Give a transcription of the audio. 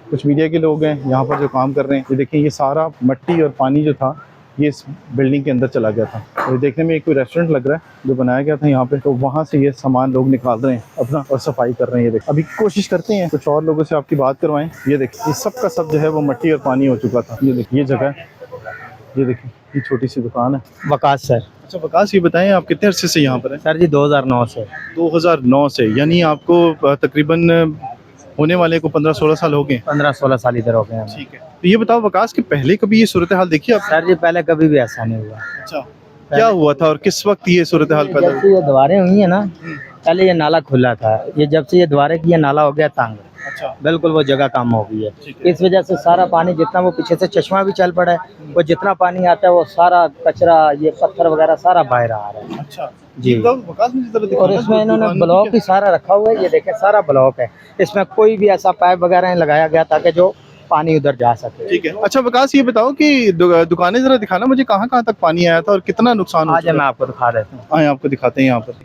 कुछ मीडिया के लोग हैं यहाँ पर जो काम कर रहे हैं। ये देखिए, ये सारा मिट्टी और पानी जो था ये इस बिल्डिंग के अंदर चला गया था। तो ये देखने में एक कोई रेस्टोरेंट लग रहा है जो बनाया गया था यहाँ पे, तो वहाँ से ये सामान लोग निकाल रहे हैं अपना और सफाई कर रहे हैं। ये देखिए, अभी कोशिश करते हैं कुछ और लोगों से आपकी बात करवाएं। ये देखिए, ये सब का सब जो है वो मिट्टी और पानी हो चुका था। ये देखिए, ये जगह, ये देखिए, ये छोटी सी दुकान है। वकास सर। अच्छा वकास, ये बताएं आप कितने अरसे से यहाँ पर हैं? सर जी 2009 से। 2009 से, यानी आपको तकरीबन होने वाले को 15-16 साल हो गए। 15-16 साल इधर हो गए हैं। ठीक है, तो ये बताओ वकास के पहले कभी ये सूरत हाल देखी आप? सर जी पहले कभी भी ऐसा नहीं हुआ। अच्छा, क्या हुआ था और किस वक्त ये सूरत हाल पैदा जब से ये दीवारें हुई है ना, पहले ये नाला खुला था, ये जब से ये दीवारें की ये नाला हो गया तंग, अच्छा, बिल्कुल वो जगह कम हो गई ठीक है। इस वजह से सारा पानी जितना वो पीछे से चश्मा भी चल पड़ा है, वो जितना पानी आता है वो सारा कचरा, ये पत्थर वगैरह सारा बाहर आ रहा है अच्छा जी। ये बताओ वकास में जरा दिखाना, और इसमें इन्होंने दुकान ब्लॉक की ही सारा रखा हुआ है, ये देखें सारा ब्लॉक है, इसमें कोई भी ऐसा पाइप वगैरह नहीं लगाया गया ताकि जो पानी उधर जा सके। ठीक है। अच्छा वकास, ये बताओ कि दुकानें जरा दिखाना मुझे, कहाँ कहाँ तक पानी आया था और कितना नुकसान हो आज चुका मैं है? आपको दिखा देता हूँ। आए आपको दिखाते हैं यहाँ पर।